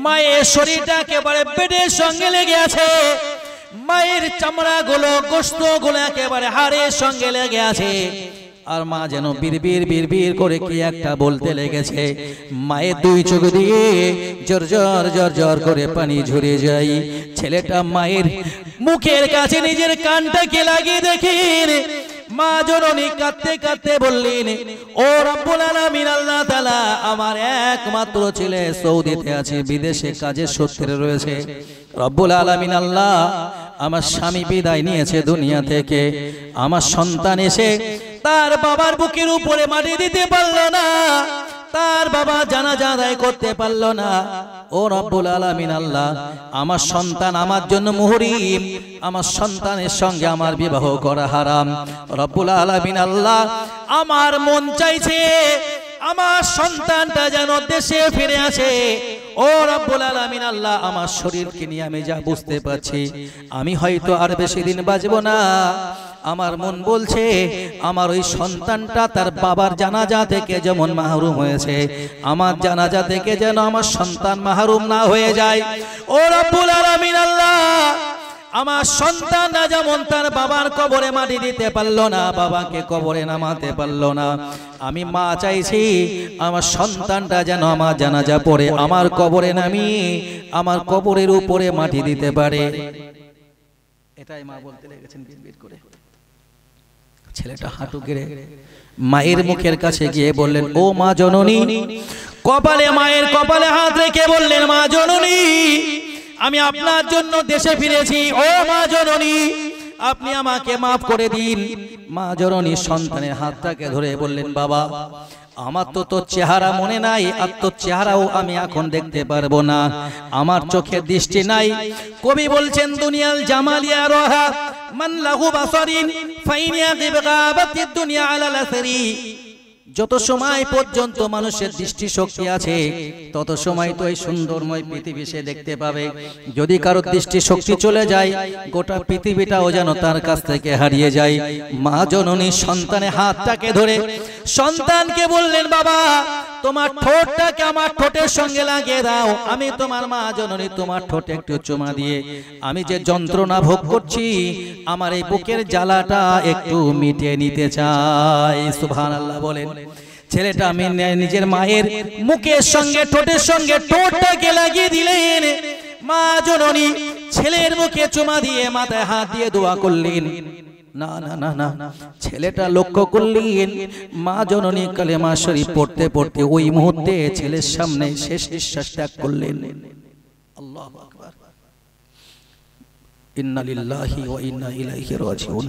মায়ের শরীরটা একেবারে পেটের সঙ্গে লেগে আছে, মায়ের চামড়া গুলো গোশত গুলো একেবারে হাড়ের সঙ্গে লেগে আছে। আর মা যেন বিড়বিড় বিড়বিড় করে কি একটা বলতে লেগেছে। মায়ের দুই চোখ দিয়ে জর্জর জর্জর করে পানি ঝরে যায়। ছেলেটা মায়ের মুখের কাছে নিজের কানটাকে লাগিয়ে দেখেন, মা জননী কাঁদতে কাঁদতে বললেন, ও রব্বুল আলামিন আল্লাহ তাআলা, আমার একমাত্র ছেলে সৌদিতে আছে, বিদেশে কাজের সূত্রে রয়েছে। রব্বুল আলামিন আল্লাহ, আমার স্বামী বিদায় নিয়েছে দুনিয়া থেকে, আমার সন্তান এসে তার বাবার বুকের উপরে মাটি দিতে পারলো না, তার বাবা জানাজা আদায় করতে পারলো না। ও রব্বুল আলামিন আল্লাহ, আমার সন্তান আমার জন্য মুহরিম, আমার সন্তানের সঙ্গে আমার বিবাহ করা হারাম। রব্বুল আলামিন আল্লাহ, আমার মন চাইছে আমার সন্তানটা যেন দেশে ফিরে আসে। ও রব্বুল আলামিন আল্লাহ, আমার শরীরকে নিয়ে আমি যা বুঝতে পারছি, আমি হয়তো আর বেশি দিন বাঁচব না। আমার মন বলছে আমার ওই সন্তানটা তার বাবার জানাজা থেকে যেমন মাহরুম হয়েছে, আমার জানাজা থেকে যেন আমার সন্তান মাহরুম না হয়ে যায়। ও রব্বুল আলামিন আল্লাহ, আমার সন্তানরা যেমন তার বাবার কবরে মাটি দিতে পারলো না, বাবাকে কবরে নামাতে পারলো না, আমি মা চাইছি আমার সন্তানটা যেন আমার জানাজা পড়ে আমার কবরে নামি আমার কবরের উপরে মাটি দিতে পারে। এটাই মা বলতে লেগেছেন বিড়বিড় করে। ছেলেটা হাঁটু গেড়ে মায়ের মুখের কাছে গিয়ে বললেন, ও মা জননী, কপালে মায়ের কপালে হাত রেখে বললেন, মা জননী, আমি আপনার জন্য দেশে ফিরেছি, ও মা জননী, আপনি আমাকে মাফ করে দিন। মা জননী সন্তানের হাতটাকে ধরে বললেন, বাবা, আমার তো তোর চেহারা মনে নাই, আর তোর চেহারাও আমি এখন দেখতে পারবো না, আমার চোখের দৃষ্টি নাই। কবি বলছেন, দুনিয়াল জামালিয়া রহা মান লাহু বাসারিন ফাইনিয়া গিবগাবাতিদ দুনিয়া আলাল আসরি। যত সময় পর্যন্ত মানুষের দৃষ্টি শক্তি আছে তত সময় তো এই সুন্দরময় পৃথিবী সে দেখতে পাবে। যদি কারোর দৃষ্টি শক্তি চলে যায় গোটা পৃথিবীটাও যেন তার কাছ থেকে হারিয়ে যায়। মা জননী সন্তানের হাতটাকে ধরে সন্তানকে বললেন, বাবা, তোমার ঠোঁটটাকে আমার ঠোঁটের সঙ্গে লাগিয়ে দাও, আমি তোমার মা জননী তোমার ঠোঁটে একটু চুমা দিয়ে আমি যে যন্ত্রণা ভোগ করছি আমার এই বুকের জ্বালাটা একটু মিটিয়ে নিতে চাই। সুবহানাল্লাহ বলেন। ছেলেটা আমি নিজের মায়ের মুখের সঙ্গে ঠোঁটের সঙ্গে ঠোঁটটাকে লাগিয়ে দিলেন। মা জননী ছেলের মুখে চুমা দিয়ে মাথায় হাত দিয়ে দোয়া করলেন। না না না না, ছেলেটা লক্ষ্য করলেন মা জননী কালেমা শরীফ পড়তে পড়তে ওই মুহূর্তে ছেলের সামনে শেষ নিঃশ্বাস ত্যাগ করলেন। আল্লাহু আকবার। ইন্না লিল্লাহি ওয়া ইন্না ইলাইহি রাজিউন।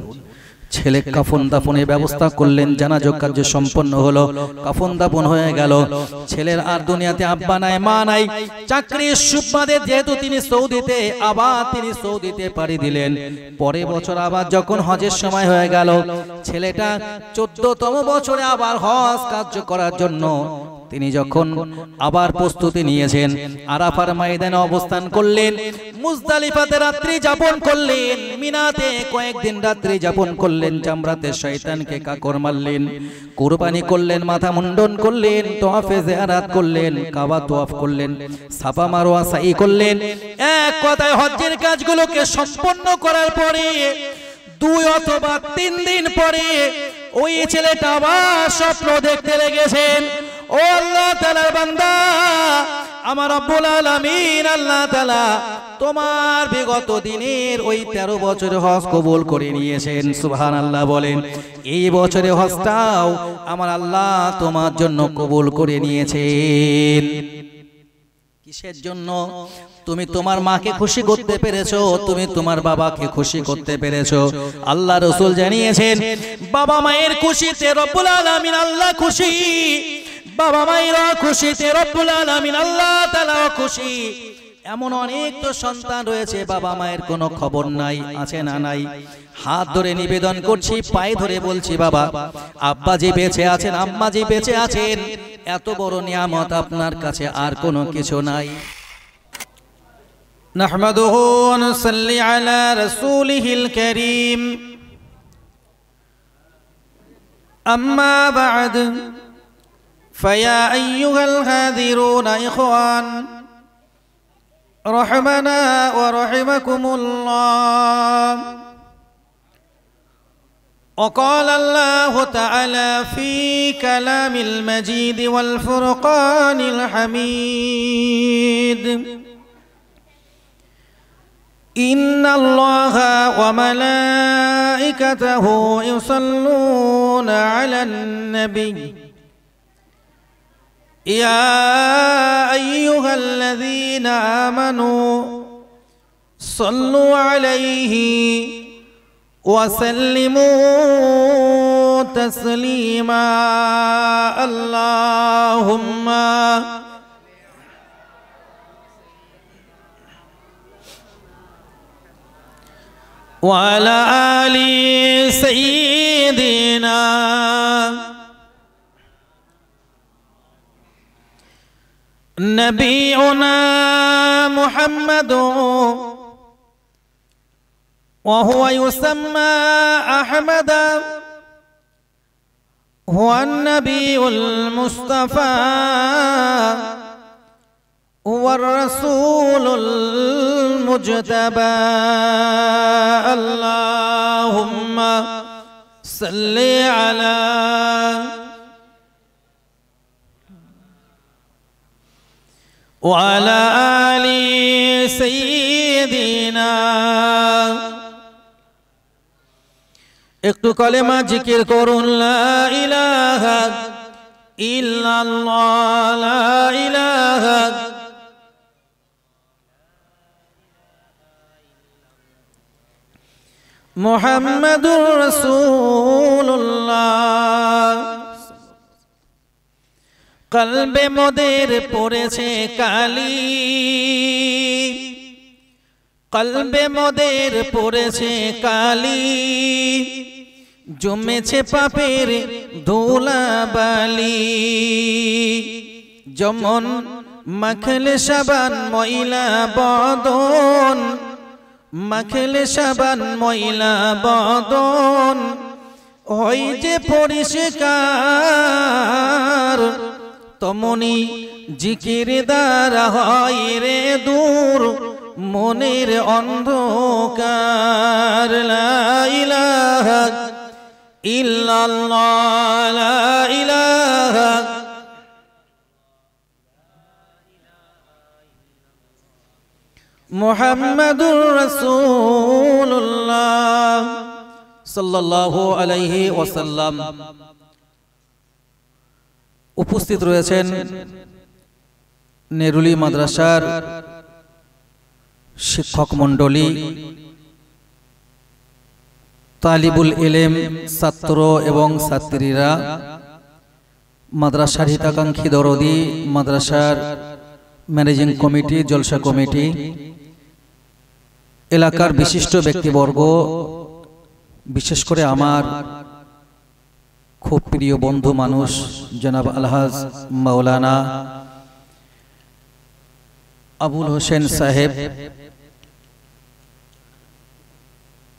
ছেলে কাফন দাফনের ব্যবস্থা করলেন, জানাজা কার্য সম্পন্ন হলো, কাফন দাফন হয়ে গেল। ছেলের আর দুনিয়াতে আব্বা নাই, মা নাই, চাকরির সুবাদে যেহেতু তিনি সৌদিতে, আবার তিনি সৌদিতে পাড়ি দিলেন। পরের বছর আবার যখন হজের সময় হয়ে গেল, ছেলেটা 14তম বছরে আবার হজ কার্য করার জন্য তিনি যখন আবার প্রস্তুতি নিয়েছেন, আরাফার ময়দানে অবস্থান করলেন, মুজদালিফাতে রাত্রি যাপন করলেন, মিনাতে কয়েকদিন রাত্রি যাপন করলেন, জামরাতে শয়তানকে কাকর মারলেন, কুরবানি করলেন, মাথা মুন্ডন করলেন, তওয়াফে জিয়ারাত করলেন, কাবা তওয়াফ করলেন, সাফা মারওয়া সাই করলেন। এক কথায় হজ্জের কাজগুলোকে সম্পন্ন করার পরে 2 অথবা 3 দিন পরে ওই ছেলেটা আবার স্বপ্ন দেখতে লেগেছেন। ও আল্লাহ তাআলার বান্দা, আমার রব্বুল আলামিন আল্লাহ তাআলা তোমার বিগত দিনের ওই 13 বছরের হজ কবুল করে নিয়েছেন। সুবহানাল্লাহ বলেন। এই বছরের হজটাও আমার আল্লাহ তোমার জন্য কবুল করে নিয়েছেন। কিসের জন্য? তুমি তোমার মাকে খুশি করতে পেরেছো, তুমি তোমার বাবাকে খুশি করতে পেরেছো। আল্লাহ রাসূল জানিয়েছেন, বাবা মায়ের খুশিতে রব্বুল আলামিন আল্লাহ খুশি, বাবা মায়েরা খুশিতে রব্বুল আলামিন আল্লাহ তাআলা খুশি। এমন অনেক তো সন্তান রয়েছে বাবা মায়ের কোনো খবর নাই, আছে না নাই? হাত ধরে নিবেদন করছি, পায়ে ধরে বলছি, বাবা আব্বাজি বেঁচে আছেন, আম্মাজি বেঁচে আছেন, এত বড় নিয়ামত আপনার কাছে আর কোনো কিছু নাই। নাহমাদুহু ওয়া নুসাল্লি আলা রাসূলিহিল কারীম। আম্মা বা'দ, فيا أيها الحاضرون إخوان، رحمنا ورحمكم الله. وقال الله تعالى في كلام المجيد والفرقان الحميد: إن الله وملائكته يصلون على النبي يا أيها الذين آمنوا صلوا عليه وسلموا تسليما. اللهم وعلى آل سيدنا نبينا محمد وهو يسمى أحمد، هو النبي المصطفى، هو الرسول المجتبى. اللهم صل على وعلى آل سيدنا। একটু কলেমা জিকির করুন, লা ইলাহা ইল্লাল্লাহ, লা ইলাহা মুহাম্মাদুর রাসূলুল্লাহ। কলবে মোদের পড়েছে কালি, কলবে মোদের পড়েছে কালি, জমেছে পাপের ধুলাবালি। যেমন মাখলে সাবান ময়লা বদন, মাখলে সাবান ময়লা বদন, হয় যে পরিষ্কার, তমনি জিকির দ্বারা হয় রে দূর মনের অন্ধকার। লা ইলাহা ইল্লাল্লাহ, লা ইলাহা মুহাম্মাদুর রাসূলুল্লাহ সাল্লাল্লাহু আলাইহি ওয়াসাল্লাম। উপস্থিত রয়েছেন নেরুলি মাদ্রাসার শিক্ষক মণ্ডলী, তালিবুল ইলম ছাত্র এবং ছাত্রীরা, মাদ্রাসার হিতাকাঙ্ক্ষী দরদি, মাদ্রাসার ম্যানেজিং কমিটি, জলসা কমিটি, এলাকার বিশিষ্ট ব্যক্তিবর্গ, বিশেষ করে আমার খুব প্রিয় বন্ধু মানুষ জনাব আলহাজ মাওলানা আবুল হোসেন সাহেব।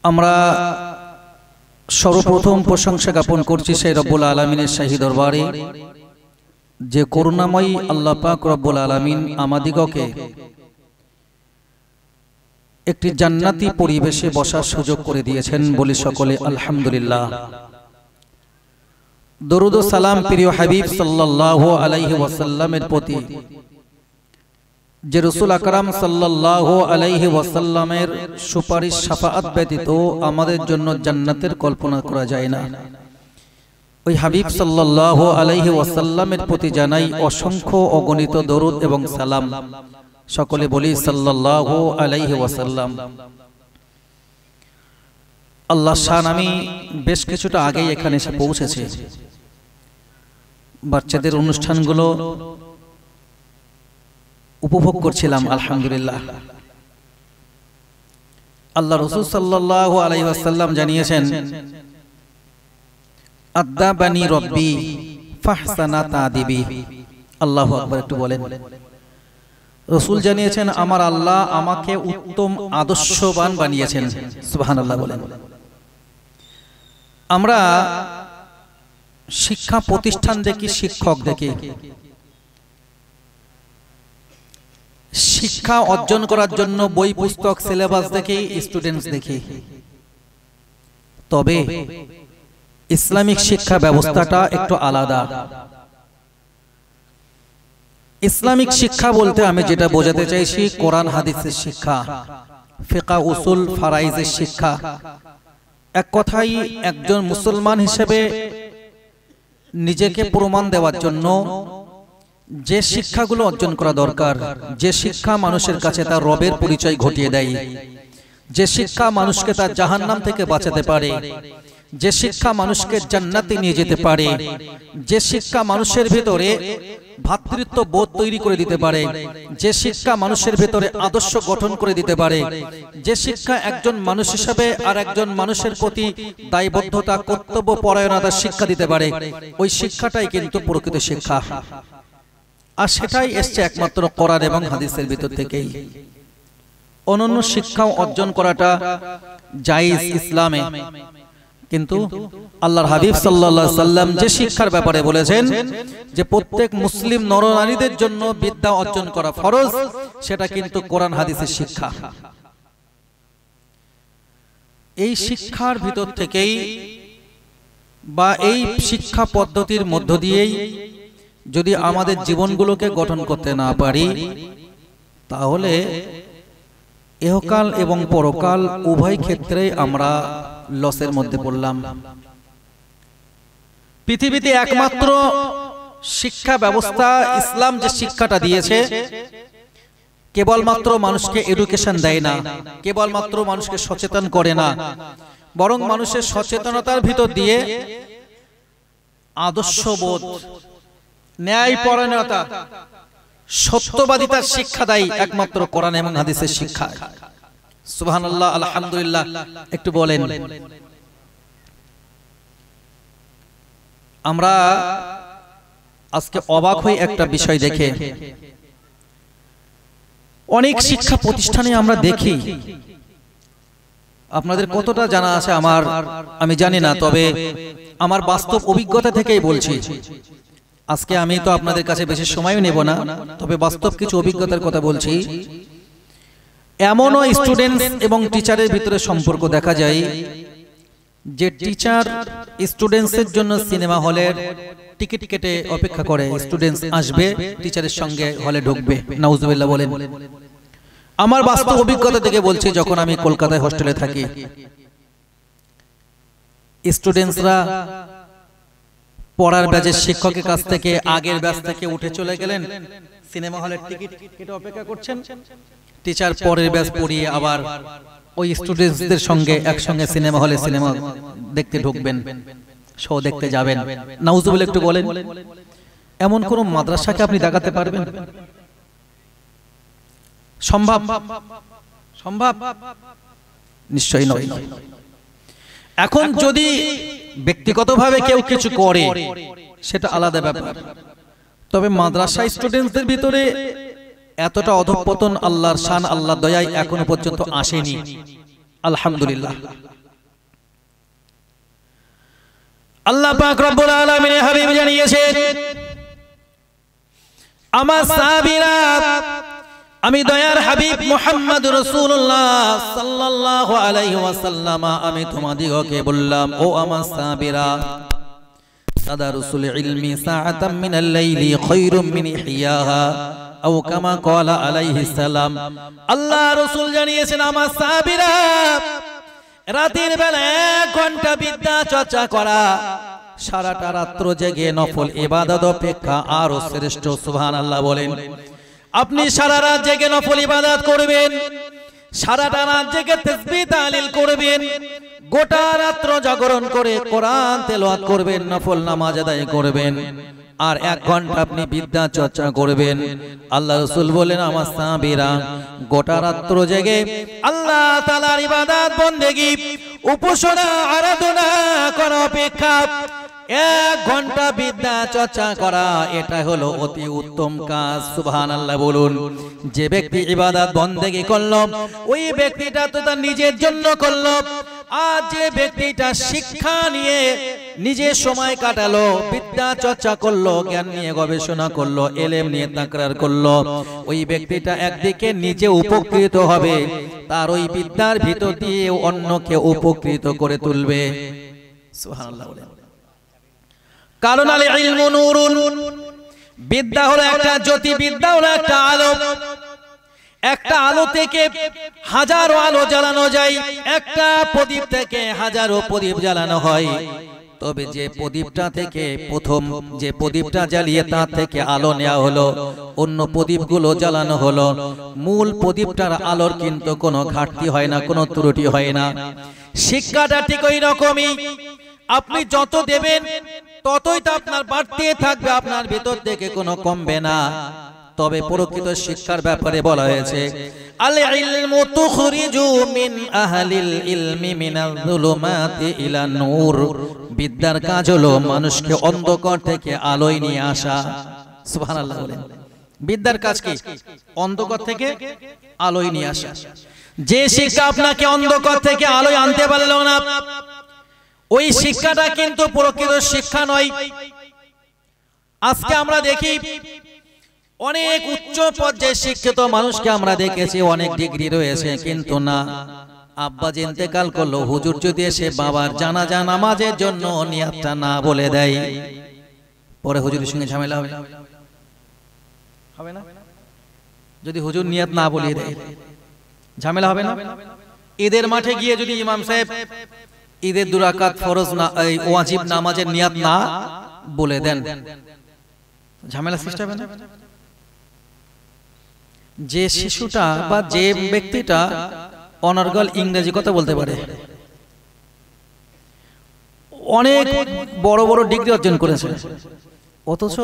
আমরা সর্বপ্রথম প্রশংসা জ্ঞাপন করছি সেই রব্বুল আলামিনের শাহী দরবারে, যে করুণাময়ী আল্লাহ পাক রব্বুল আলামিন আমাদিগকে একটি জান্নাতি পরিবেশে বসার সুযোগ করে দিয়েছেন, বলি সকলে আলহামদুলিল্লাহ। দরুদ ও সালাম প্রিয় হাবিব সাল্লাল্লাহু আলাইহি ওয়াসাল্লামের প্রতি, যে রাসূল আকরাম সাল্লাল্লাহু আলাইহি ওয়াসাল্লামের সুপারিশ শাফাআত ব্যতীত আমাদের জন্য জান্নাতের কল্পনা করা যায় না। ওই হাবিব সাল্লাল্লাহু আলাইহি ওয়াসাল্লামের প্রতি জানাই অসংখ্য অগণিত দরুদ এবং সালাম। সকলে বলি সাল্লাল্লাহু আলাইহি ওয়াসাল্লাম। আল্লাহ শান, আমি বেশ কিছুটা আগেই এখানে এসে পৌঁছেছি। বাচ্চাদের অনুষ্ঠানগুলো উপভোগ করছিলাম, আলহামদুলিল্লাহ। আল্লাহ রাসূল সাল্লাল্লাহু আলাইহি ওয়াসাল্লাম জানিয়েছেন, আদাবানি রব্বি ফাহসানা তাদিবি। আল্লাহু আকবার, একটু বলেন। রাসূল জানিয়েছেন, আমার আল্লাহ আমাকে উত্তম আদর্শবান বানিয়েছেন। সুবহানাল্লাহ বলেন। আমরা শিক্ষা প্রতিষ্ঠান দেখি, শিক্ষক দেখি, শিক্ষা অর্জন করার জন্য বই পুস্তক সিলেবাস দেখি, স্টুডেন্টস দেখি, তবে ইসলামিক শিক্ষা ব্যবস্থাটা একটু আলাদা। ইসলামিক শিক্ষা বলতে আমি যেটা বোঝাতে চাইছি, কোরআন হাদিসের শিক্ষা, ফিকহ উসুল ফারাইজের শিক্ষা। এক কথাই একজন মুসলমান হিসেবে নিজেকে প্রমাণ দেওয়ার জন্য যে শিক্ষাগুলো অর্জন করা দরকার, যে শিক্ষা মানুষের কাছে তার রবের পরিচয় ঘটিয়ে দেয়, যে শিক্ষা মানুষকে তার জাহান্নাম থেকে বাঁচাতে পারে, যে শিক্ষা মানুষকে জান্নাতে নিয়ে যেতে পারে, যে শিক্ষা মানুষের ভিতরে ভ্রাতৃত্ব বোধ তৈরি করে দিতে পারে, যে শিক্ষা মানুষের ভিতরে আদর্শ গঠন করে দিতে পারে, যে শিক্ষা একজন মানুষ হিসেবে আর একজন মানুষের প্রতি দায়বদ্ধতা কর্তব্য পরায়ণতার শিক্ষা দিতে পারে, ওই শিক্ষাটাই কিন্তু প্রকৃত শিক্ষা। আর সেটাই এসছে একমাত্র কোরআন এবং হাদিসের ভিতর থেকেই। অনন্য শিক্ষাও অর্জন করাটা জায়েজ ইসলামে, কিন্তু আল্লাহর হাবিব সাল্লাল্লাহু আলাইহি সাল্লাম যে শিক্ষার ব্যাপারে বলেছেন যে প্রত্যেক মুসলিম নরনারীদের জন্য বিদ্যা অর্জন করা ফরজ, সেটা কিন্তু কোরআন হাদিসের শিক্ষা। এই শিক্ষার ভিতর থেকেই বা এই শিক্ষা পদ্ধতির মধ্য দিয়েই যদি আমাদের জীবনগুলোকে গঠন করতে না পারি, তাহলে ইহকাল এবং পরকাল উভয় ক্ষেত্রে আমরা লসের মধ্যে পড়লাম। পৃথিবীতে একমাত্র শিক্ষা ব্যবস্থা ইসলাম যে শিক্ষাটা দিয়েছে, কেবলমাত্র মানুষকে এডুকেশন দেয় না, কেবলমাত্র মানুষকে সচেতন করে না, বরং মানুষের সচেতনতার ভিতর দিয়ে আদর্শবোধ, ন্যায়পরায়ণতা, সত্যবাদিতার শিক্ষা দেয় একমাত্র কোরআন এবং হাদিসের শিক্ষা। সুবহানাল্লাহ, আলহামদুলিল্লাহ একটু বলেন। আমরা আজকে অবাক হই একটা বিষয় দেখে। অনেক শিক্ষা প্রতিষ্ঠানে আমরা দেখি, আপনাদের কতটা জানা আছে আমি জানি না, তবে আমার বাস্তব অভিজ্ঞতা থেকেই বলছি। আজকে আমি তো আপনাদের কাছে বেশি সময়ও নেব না, তবে বাস্তব কিছু অভিজ্ঞতার কথা বলছি। এমনও স্টুডেন্ট এবং টিচারের ভিতরে সম্পর্ক দেখা যায় যে টিচার স্টুডেন্টসের জন্য সিনেমা হলের টিকিট কেটে অপেক্ষা করে, স্টুডেন্টস আসবে টিচারের সঙ্গে হলে ঢুকবে। নাউজুবিল্লাহ বলেন। আমার বাস্তব অভিজ্ঞতা থেকে বলছি, যখন আমি কলকাতায় হোস্টেলে থাকি, স্টুডেন্টসরা পড়ার ব্যাচের শিক্ষকের কাছ থেকে আগের ব্যাচ থেকে উঠে চলে গেলেন, সিনেমা হলের টিকিট কেটে অপেক্ষা করছেন। টিচার পরের ব্যাচ পড়িয়ে আবার ওই স্টুডেন্টসদের সঙ্গে একসঙ্গে সিনেমা হলে সিনেমা দেখতে ঢুকবেন, শো দেখতে যাবেন। নাউজুবিল্লাহ একটু বলেন। এমন কোন মাদ্রাসাকে আপনি দেখাতে পারবেন? সম্ভব? সম্ভব? নিশ্চয়ই নয়। এখন যদি ব্যক্তিগতভাবে কেউ কিছু করে সেটা আলাদা ব্যাপার, তবে মাদ্রাসা স্টুডেন্টদের ভিতরে এতটা অধঃপতন আল্লাহর শান, আল্লাহর দয়ায় এখনো পর্যন্ত আসেনি, আলহামদুলিল্লাহ। আল্লাহ পাক রব্বুল আলামিনের হাবিব জানিয়েছেন, আমার সাহাবীরা, আমি দয়ার হাবিব মুহাম্মদ রাসূলুল্লাহ সাল্লাল্লাহু আলাইহি ওয়াসাল্লাম, আমি তোমাদিগকে বললাম, ও আমার সাহাবীরা, তাদারুসুল ইলমি সাআতাম মিনাল লাইলি খায়রুম মিন ইহইয়াহা আও কামা ক্বালা আলাইহিস সালাম। আল্লাহ রাসূল জানিয়েছেন, আমার সাহাবীরা, রাতের বেলা 1 ঘন্টা বিদ্যা চর্চা করা সারাটা রাত্র জেগে নফল ইবাদত অপেক্ষা আরো শ্রেষ্ঠ। সুবহানাল্লাহ বলেন। আপনি সারা রাত জেগে নফল ইবাদত করবেন, সারাটা রাত জেগে তাসবিহ তাহলিল করবেন, গোটা রাত্র জাগরণ করে কোরআন তেলাওয়াত করবেন, নফল নামাজ আদায় করবেন, আর 1 ঘন্টা আপনি বিদ্যা চর্চা করবেন। আল্লাহ রাসূল বলেন, আমার সাহাবীরা, গোটা রাত্র জেগে আল্লাহ তাআলার ইবাদত বন্দেগী উপাসনা আরাধনা করা অপেক্ষা 1 ঘন্টা বিদ্যা চর্চা করা, এটা হলো অতি উত্তম কাজ। সুবহানাল্লাহ বলুন। যে ব্যক্তি ইবাদত বন্দেগী করলো, ওই ব্যক্তিটা তো তার নিজের জন্য করলো, আর যে ব্যক্তিটা শিক্ষা নিয়ে নিজে সময় কাটালো, বিদ্যা চর্চা করলো, জ্ঞান নিয়ে গবেষণা করলো, এলেম নিয়ে তাকরার করলো, ওই ব্যক্তিটা একদিকে নিজে উপকৃত হবে, তার ওই বিদ্যার ভিতর দিয়ে অন্যকে উপকৃত করে তুলবে। সুবহানাল্লাহ। কারণ আল ইলমু নূরুন, বিদ্যা হলো একটা জ্যোতি, বিদ্যা হলো একটা আলো। একটা আলো থেকে হাজারো আলো জ্বালানো যায়, একটা প্রদীপ থেকে হাজারো প্রদীপ জ্বালানো হয়। তবে যে প্রদীপটা থেকে প্রথম যে প্রদীপটা জ্বালিয়ে তার থেকে আলো নেওয়া হলো, অন্য প্রদীপগুলো জ্বালানো হলো, মূল প্রদীপটার আলোর কিন্তু কোনো ঘাটতি হয় না, কোনো ত্রুটি হয় না। শিক্ষাটা ঠিক ওই রকমই, আপনি যত দেবেন ততই তো আপনার বাড়তে থাকবে, আপনার ভিতর থেকে কোনো কমবে না। তবে প্রকৃত শিক্ষার ব্যাপারে বলা হয়েছে আল ইলমু তুখরিজু মিন আহলিল ইলমি মিনাল যুলুমাতি ইলা নূর, বিদ্যার কাজ হলো মানুষকে অন্ধকার থেকে আলোয় নিয়ে আসা। সুবহানাল্লাহ বলেন। বিদ্যার কাজ কি? অন্ধকার থেকে আলোয় নিয়ে আসা। যে শিক্ষা আপনাকে অন্ধকার থেকে আলোয় আনতে পারলো না, ওই শিক্ষাটা কিন্তু প্রকৃত শিক্ষা নয়। আজকে আমরা দেখি অনেক উচ্চ পর্যায়ে শিক্ষিত মানুষকে আমরা দেখেছি, অনেক ডিগ্রি রয়েছে, কিন্তু না, আব্বা যে ইন্তেকাল করলো, হুজুর যদি এসে বাবার জানাজা নামাজের জন্য নিয়াতটা না বলে দেয়, পরে হুজুরের সঙ্গে ঝামেলা হবে হবে না? যদি হুজুর নিয়াত না বলিয়ে দেয়, ঝামেলা হবে না? ঈদের মাঠে গিয়ে যদি ইমাম সাহেব ঈদের 2 রাকাত ফরজ না ওয়াজিব নামাজের নিয়াত না বলে দেন, ঝামেলা সৃষ্টি হবে না? যে শিশুটা বা যে ব্যক্তিটা অনর্গল ইংরেজি কথা বলতে পারে, অনেক বড় বড় ডিগ্রি অর্জন করেছে, অথচ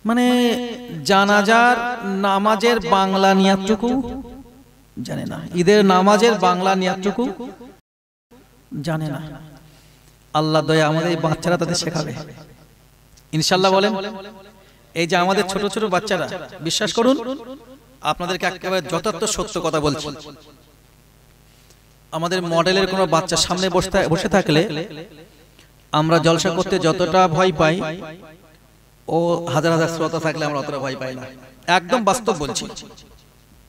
মানে জানাজার নামাজের বাংলা নিয়াতটুকু জানে না, ঈদের নামাজের বাংলা নিয়াতটুকু জানে না। আল্লাহ দয়া আমাদের এই বাচ্চারা তাদের শেখাবে ইনশাআল্লাহ। বলেন, এই যে আমাদের ছোট ছোট বাচ্চারা, বিশ্বাস করুন আপনাদেরকে একেবারে যথার্থ সত্য কথা বলছি, আমাদের মডেলের কোনো বাচ্চা সামনে বসে থাকলে আমরা জলসা করতে যতটা ভয় পাই, ও হাজার হাজার শ্রোতা থাকলে আমরা অতটা ভয় পাই না। একদম বাস্তব বলছি।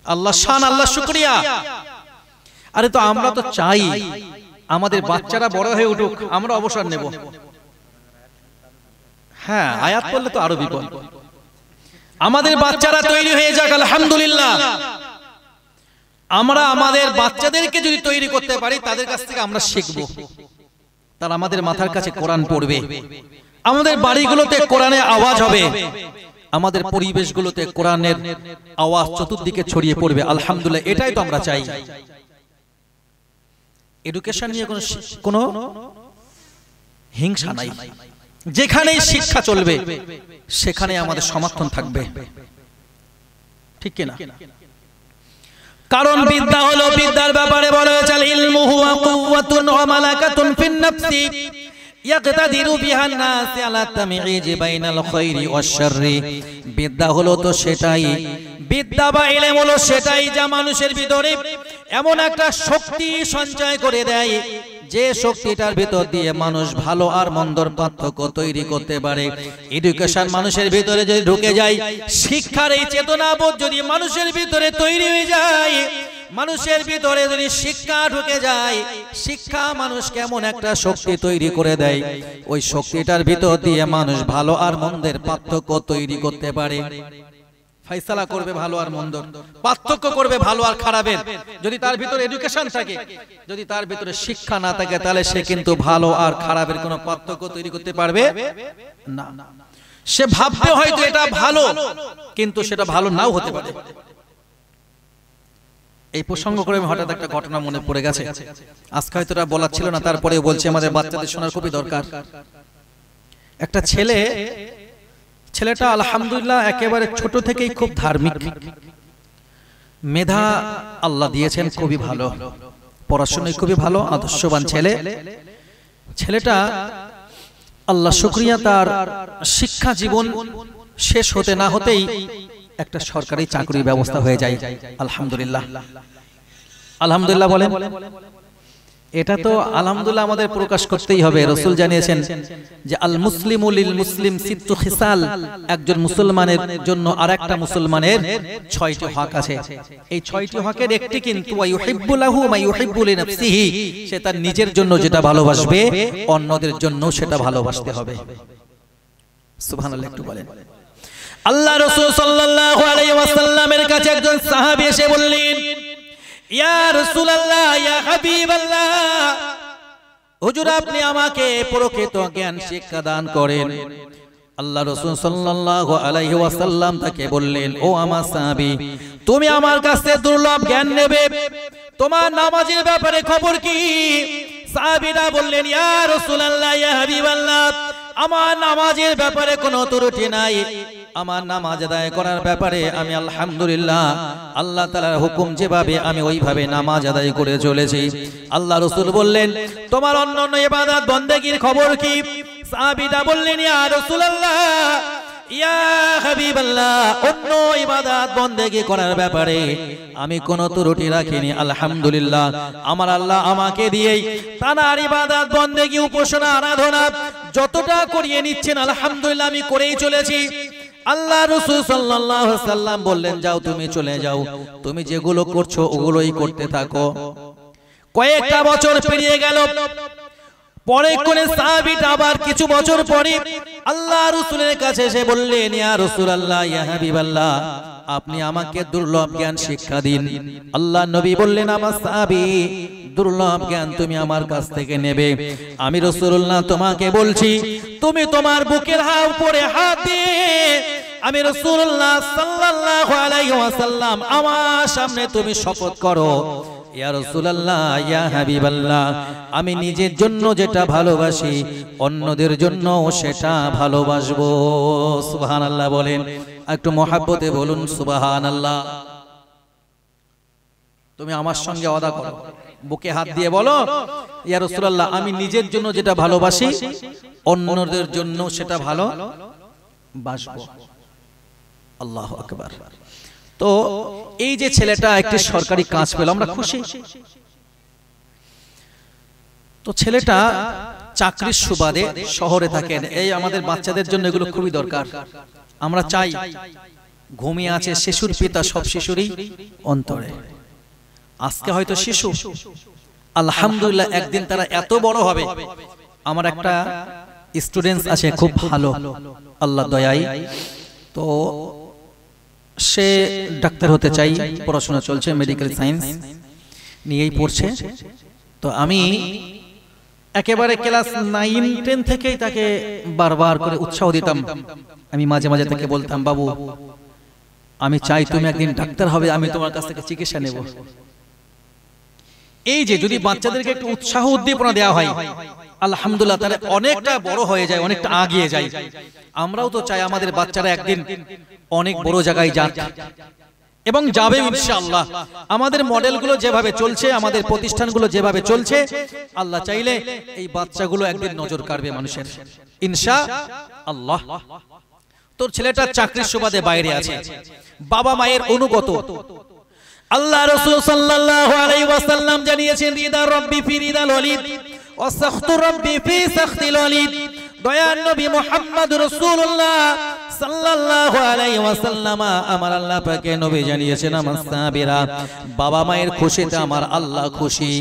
আল্লাহ শান, আল্লাহ শুকরিয়া। আরে তো আমরা তো চাই আমাদের বাচ্চারা বড় হয়ে উঠুক, আমরা অবসর নেব। হ্যাঁ, আয়াত পড়লে তো আরো বিপদ। আমাদের বাচ্চারা তৈরি হয়ে যাক, আলহামদুলিল্লাহ। আমরা আমাদের বাচ্চাদেরকে যদি তৈরি করতে পারি, তাদের কাছ থেকে আমরা শিখব, তারা আমাদের মাথার কাছে কোরআন পড়বে, আমাদের বাড়িগুলোতে কোরআনের আওয়াজ হবে, আমাদের পরিবেশগুলোতে কোরআনের আওয়াজ চতুর্দিকে ছড়িয়ে পড়বে। আলহামদুলিল্লাহ, এটাই তো আমরা চাই। এডুকেশন নিয়ে কোনো হিংসা নাই। যেখানেই শিক্ষা চলবে সেখানে আমাদের সমর্থন থাকবে, ঠিক কিনা? কারণ বিদ্যা হলো, বিদ্যার ব্যাপারে বলা হয়েছে আল ইলমু হুয়া কুওয়াতুন ওয়া মালাকাতুন ফিন নাফসি ইয়াকতাদিরু বিহান নাস আলা তামইজ বাইনাল খায়রি ওয়াশ শাররি। বিদ্যা হলো তো সেটাই, বিদ্যা বা ইলম হলো সেটাই যা মানুষের ভিতরে এমন একটা শক্তি সঞ্চয় করে দেয়, যে শক্তিটার ভিতর দিয়ে মানুষ ভালো আর মন্দর পার্থক্য তৈরি করতে পারে। এডুকেশন মানুষের ভিতরে যদি ঢুকে যায়, শিক্ষার এই চেতনাবোধ যদি মানুষের ভিতরে তৈরি হয়ে যায়, মানুষের ভিতরে যদি শিক্ষা ঢুকে যায়, শিক্ষা মানুষ কেমন একটা শক্তি তৈরি করে দেয়, ওই শক্তিটার ভিতর দিয়ে মানুষ ভালো আর মন্দের পার্থক্য তৈরি করতে পারে, ফাইসালা করবে ভালো আর মন্দ, পার্থক্য করবে ভালো আর খারাপের। যদি তার ভিতরে এডুকেশন থাকে, যদি তার ভিতরে শিক্ষা না থাকে, তাহলে সে কিন্তু ভালো আর খারাপের কোনো পার্থক্য তৈরি করতে পারবে না। সে ভাববে হয়তো এটা ভালো, কিন্তু সেটা ভালো নাও হতে পারে। এই প্রসঙ্গ করে হঠাৎ একটা ঘটনা মনে পড়ে গেছে, আজকে হয়তো এটা বলার ছিল না, তারপরে বলছি, আমাদের বাচ্চাদের শোনার খুবই দরকার। একটা ছেলেটা আলহামদুলিল্লাহ একেবারে ছোট থেকেই খুব ধার্মিক, মেধা আল্লাহ দিয়েছেন খুবই ভালো, পড়াশোনায় খুবই ভালো, আদর্শবান ছেলে। ছেলেটা আল্লাহ শুকরিয়া, তার শিক্ষা জীবন শেষ হতে না হতেই একটা সরকারি চাকরির ব্যবস্থা হয়ে যায়। আলহামদুলিল্লাহ, আলহামদুলিল্লাহ বলেন। এটা তো আলহামদুলিল্লাহ আমাদের প্রকাশ করতেই হবে। রাসূল জানিয়েছেন যে আল মুসলিমু লিল মুসলিম সিত্তু খিসাল, একজন মুসলমানের জন্য আরেকটা মুসলমানের 6টি হক আছে। এই 6টি হকের একটি কিন্তু ওয়া ইউহিব্বু লাহু মা ইউহিব্বু লিনাফসিহি, সে তার নিজের জন্য যেটা ভালোবাসবে অন্যদের জন্য সেটা ভালোবাসতে হবে। সুবহানাল্লাহ, একটু বলেন। আল্লাহ রাসূল সাল্লাল্লাহু আলাইহি ওয়াসাল্লামের কাছে একজন সাহাবী এসে বললেন, ইয়া রাসূলুল্লাহ, ইয়া হাবিবাল্লাহ, হুজুর আপনি আমাকে প্রকৃত জ্ঞান শিক্ষা দান করেন। আল্লাহ রাসূল সাল্লাল্লাহু আলাইহি ওয়াসাল্লাম তাকে বললেন, ও আমার সাহাবী, তুমি আমার কাছে দুর্লভ জ্ঞান নেবে, তোমার নামাজের ব্যাপারে খবর কি? সাহাবীরা বললেন, ইয়া রাসূলুল্লাহ, ইয়া হাবিবাল্লাহ, আমার নামাজের ব্যাপারে কোনো ত্রুটি নাই, আমার নামাজ আদায় করার ব্যাপারে আমি আলহামদুলিল্লাহ আল্লাহ তাআলার হুকুম যেভাবে আমি ওইভাবে নামাজ আদায় করে চলেছি। আল্লাহ রাসূল বললেন, তোমার অন্যান্য ইবাদত বন্দেগীর খবর কি? সাহাবীরা বললেন, ইয়া রাসূলুল্লাহ, ইয়া হাবিবাল্লাহ, অন্য ইবাদত বন্দেগী করার ব্যাপারে আমি কোনো ত্রুটি রাখিনি, আলহামদুলিল্লাহ আমার আল্লাহ আমাকে দিয়েই তার ইবাদত বন্দেগী উপাসনা আরাধনা যতটা করিয়ে নিচ্ছেন আলহামদুলিল্লাহ আমি করেই চলেছি। আল্লাহ রাসূল সাল্লাল্লাহু আলাইহি ওয়াসাল্লাম বললেন, যাও তুমি চলে যাও, তুমি যেগুলো করছো ওগুলোই করতে থাকো। কয়েকটা বছর পেরিয়ে গেল, পরে কোন সাহাবীটা আবার কিছু বছর পরে আল্লাহ রাসূলের কাছে এসে বললেন, ইয়া রাসূলুল্লাহ, ইয়া হাবিবাল্লাহ, আপনি আমাকে দুর্লভ জ্ঞান শিক্ষা দিন। আল্লাহ নবী বললেন, আমার সাহাবী, দুর্লভ জ্ঞান তুমি আমার কাছ থেকে নেবে। আমি রাসূলুল্লাহ তোমাকে বলছি, তুমি তোমার বুকের উপরে হাত দিয়ে আমি রাসূলুল্লাহ সাল্লাল্লাহু আলাইহি ওয়াসাল্লাম আমার সামনে তুমি শপথ করো, ইয়া রাসূলুল্লাহ, ইয়া হাবিবাল্লাহ, আমি নিজের জন্য যেটা ভালোবাসি অন্যদের জন্য সেটা ভালোবাসবো। সুবহানাল্লাহ বলেন, একটু মহব্বতে বলুন সুবহানাল্লাহ। তুমি আমার সঙ্গে ওয়াদা করো, বুকে হাত দিয়ে বলো, ইয়া রাসূলুল্লাহ, আমি নিজের জন্য যেটা ভালোবাসি অন্যদের জন্য সেটা ভালোবাসবো। আল্লাহু আকবার। তো এই যে ছেলেটা একটি সরকারি কাজ পেল, আমরা খুশি। তো ছেলেটা চাকরির সুবাদে শহরে থাকেন। এই আমাদের বাচ্চাদের জন্য এগুলো খুবই দরকার। আমরা চাই, ঘুমিয়ে আছে শিশুর পিতা সব শিশুরই অন্তরে। আজকে হয়তো শিশু, আলহামদুলিল্লাহ একদিন তারা এত বড় হবে। আমার একটা স্টুডেন্টস আছে খুব ভালো, আল্লাহ দয়ায়, তো সে ডাক্তার হতে চাই, পড়াশোনা চলছে, মেডিকেল সায়েন্স নিয়েই পড়ছে। তো আমি একেবারে ক্লাস 9-10 থেকেই তাকে বারবার করে উৎসাহ দিতাম। আমি মাঝে মাঝে তাকে বলতাম, বাবু আমি চাই তুমি একদিন ডাক্তার হবে, আমি তোমার কাছ থেকে চিকিৎসা নেব। এই যে যদি বাচ্চাদেরকে একটু উৎসাহ উদ্দীপনা দেওয়া হয়, আলহামদুলিল্লাহ তাহলে অনেকটা বড় হয়ে যায়, অনেকটা এগিয়ে যায়। আমরাও তো চাই আমাদের বাচ্চারা একদিন অনেক বড় জায়গায় যাক, এবং যাবে ইনশাআল্লাহ। আমাদের মডেলগুলো যেভাবে চলছে, আমাদের প্রতিষ্ঠানগুলো যেভাবে চলছে, আল্লাহ চাইলে এই বাচ্চাগুলো একদিন নজর কাড়বে মানুষের ইনশাআল্লাহ। তোর ছেলেটা চাকরির সুবাদে বাইরে আছে, বাবা মায়ের অনুগত। আল্লাহ রাসূল সাল্লাল্লাহু আলাইহি ওয়াসাল্লাম জানিয়েছেন, রিদা রাব্বি ফি রিদাল ওয়ালিদ ওয়া সাখতু রাব্বি ফি সাখতিল ওয়ালিদ। দয়ার নবী মুহাম্মদ রাসূলুল্লাহ সাল্লাল্লাহু আলাইহি ওয়াসাল্লাম আমার আল্লাহ পাকে নবী জানিয়েছেন, আমার সাহাবীরা, বাবা মায়ের খুশিতে আমার আল্লাহ খুশি,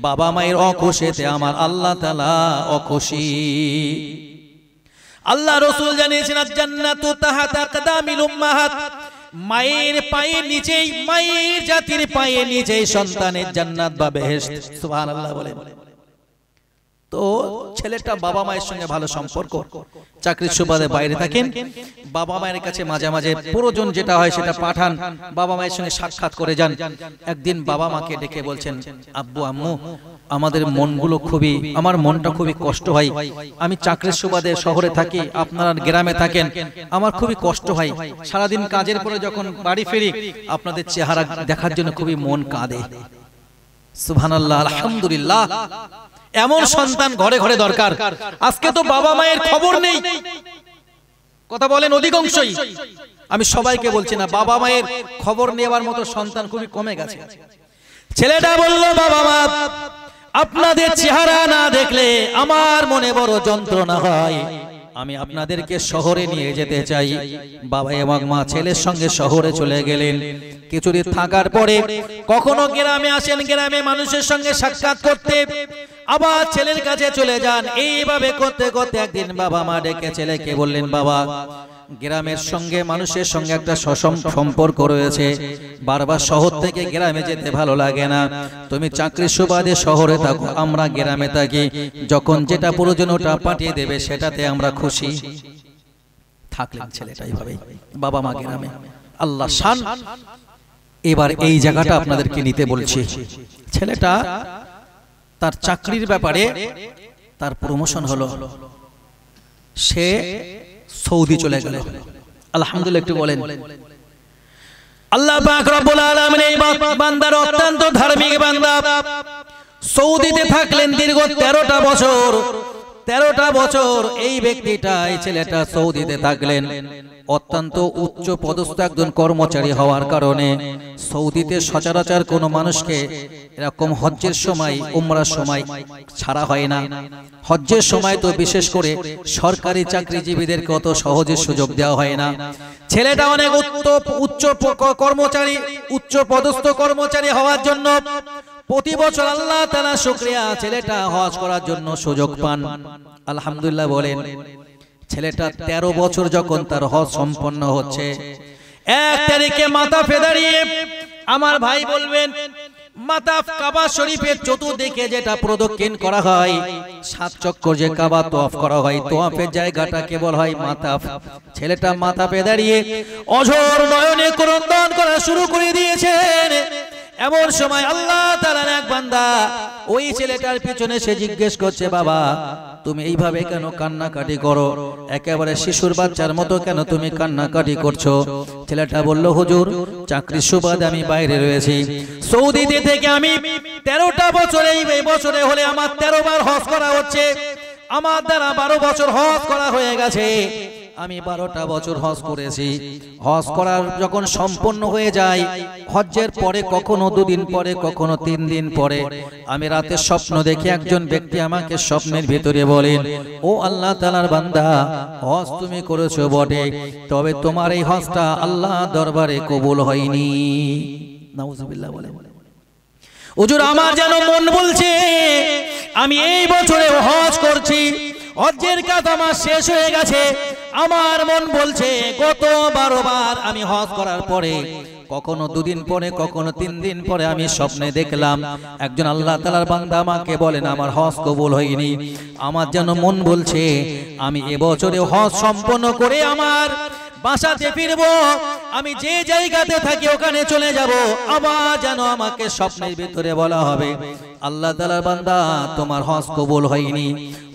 বাবা মায়ের অখুশিতে আমার আল্লাহ তাআলা অখুশি। আল্লাহ রাসূল জানিয়েছেন, জান্নাতু তাহাতা আকদামিল উম্মাহাত, মায়ের পায়ের নিচেই, মায়ের জাতির পায়ের নিচেই সন্তানের জান্নাত বা বেহেশত। সুবহানাল্লাহ বলে। তো ছেলেটা বাবা মায়ের সঙ্গে ভালো সম্পর্ক, চাকরির সুবাদে বাইরে থাকেন, বাবা মায়ের কাছে মাঝে মাঝে প্রয়োজন যেটা হয় সেটা পাঠান, বাবা মায়ের সঙ্গে সাক্ষাৎ করে যান। একদিন বাবা মাকে ডেকে বলছেন, আব্বু আম্মু, আমাদের মনগুলো খুবই, আমার মনটা খুবই কষ্ট হয়, আমি চাকরির সুবাদে শহরে থাকি, আপনারা গ্রামে থাকেন, আমার খুবই কষ্ট হয়, সারাদিন কাজের পরে যখন বাড়ি ফিরি আপনাদের চেহারা দেখার জন্য খুবই মন কাঁদে। সুবহানাল্লাহ, আলহামদুলিল্লাহ, এমন সন্তান ঘরে ঘরে দরকার। আজকে তো বাবা মায়ের খবর নেই, কথা বলেন অধিকাংশই। আমি সবাইকে বলছি না, বাবা মায়ের খবর নেওয়ার মতো সন্তান খুবই কমে গেছে। ছেলেটা বলল, বাবা মা আপনাদের চেহারা না দেখলে আমার মনে বড় যন্ত্রণা হয়। আমি আপনাদেরকে শহরে নিয়ে যেতে চাই। বাবা এবং মা ছেলের সঙ্গে শহরে চলে গেলেন। কিছুদিন থাকার পরে কখনো গ্রামে আসেন, গ্রামে মানুষের সঙ্গে সাক্ষাৎ করতে, আবার ছেলের কাছে চলে যান। এইভাবে করতে করতে একদিন বাবা মা ডেকে ছেলেকে বললেন, বাবা, গ্রামের সঙ্গে মানুষের সঙ্গে একটা সম্পর্ক রয়েছে, বারবার শহর থেকে গ্রামে যেতে ভালো লাগে না। তুমি চাকরির সুবাদে শহরে থাকো, আমরা গ্রামে থাকি, যখন যেটা প্রয়োজন ওটা পাঠিয়ে দেবে, সেটাতে আমরা খুশি। থাকলেন ছেলেটা এইভাবে, বাবা মা গ্রামে। আল্লাহ শান। এবার এই জায়গাটা আপনাদেরকে নিতে বলছি। ছেলেটা তার চাকরির ব্যাপারে তার প্রমোশন হলো, সে সৌদি চলে গেল। আলহামদুলিল্লাহ, একটু বলেন। আল্লাহ পাক রব্বুল আলামিন এই বান্দার অত্যন্ত ধার্মিক বান্দা। সৌদিতে থাকলেন দীর্ঘ 13টা বছর। 13টা বছর এই ব্যক্তিটা, এই ছেলেটা সৌদিতে থাকলেন। অত্যন্ত উচ্চ পদস্থ একজন কর্মচারী হওয়ার কারণে সৌদিতে সচরাচর কোনো মানুষকে এরকম হজ্জের সময়, উমরার সময় ছাড়া হয় না। হজ্জের সময় তো বিশেষ করে সরকারি চাকরিজীবীদেরকে অত সহজে সুযোগ দেওয়া হয় না। ছেলেটা অনেক উচ্চ কর্মচারী, উচ্চ পদস্থ কর্মচারী হওয়ার জন্য প্রতি বছর আল্লাহ তাআলা শুকরিয়া, ছেলেটা হজ করার জন্য সুযোগ পান। আলহামদুলিল্লাহ বলেন। ছেলেটা 13 বছর যখন তার হজ সম্পন্ন হচ্ছে, 1 তারিখে মাতাফে দাঁড়িয়ে, আমার ভাই বলবেন, মাতাফ কাবা শরীফের চতুর্দিকে যেটা প্রদক্ষিণ করা হয়, 7 চক্কর যে কাবা তওয়াফ করা হয়, তওয়াফের জায়গাটাকে বলা হয় মাতাফ। ছেলেটা মাতাফে দাঁড়িয়ে অঝোর নয়নে ক্রন্দন করা শুরু করে দিয়েছেন। এমন সময় আল্লাহ তাআলার এক বান্দা ওই ছেলেটার পিছনে সে জিজ্ঞেস করছে, বাবা, তুমি এইভাবে কেন কান্নাকাটি করো? একেবারে শিশুর বাচ্চার মতো কেন তুমি কান্নাকাটি করছো? ছেলেটা বলল, হুজুর, চাকরির সুবাদে আমি বাইরে রয়েছি। সৌদিতে থেকে আমি 13টা বছর, এই বছরে হলে আমার 13 বার হজ করা হচ্ছে। আমার দ্বারা 12 বছর হজ করা হয়ে গেছে। আমি 12টা বছর হজ করেছি। হজ করার যখন সম্পন্ন হয়ে যায়, হজ্জের পরে কখনো 2 দিন পরে, কখনো 3 দিন পরে আমি রাতে স্বপ্ন দেখি, একজন ব্যক্তি আমাকে স্বপ্নের ভিতরে বলেন, ও আল্লাহ তাআলার বান্দা, হজ তুমি করেছো বটে, তবে তোমার এই হজটা আল্লাহ দরবারে কবুল হয়নি। নাউজুবিল্লাহ বলে। হুজুর, আমার যেন মন বলছে আমি এই বছরে হজ করছি, হজ্জের কাজ আমার শেষ হয়ে গেছে। আমার মন বলছে গত 12 বার আমি হজ করার পরে, কখনো 2 দিন পরে, কখনো 3 দিন পরে আমি স্বপ্নে দেখলাম একজন আল্লাহ তাআলার বান্দা আমাকে বলেন আমার হজ কবুল হয়নি। আমার যেন মন বলছে আমি এবছরে হজ সম্পন্ন করে আমার বাসাতে ফিরবো, আমি যে জায়গাতে থাকি ওখানে চলে যাব। আবার যেন আমাকে স্বপ্নের ভিতরে বলা হবে, আল্লাহ তাআলার বান্দা, তোমার হজ কবুল হয়নি।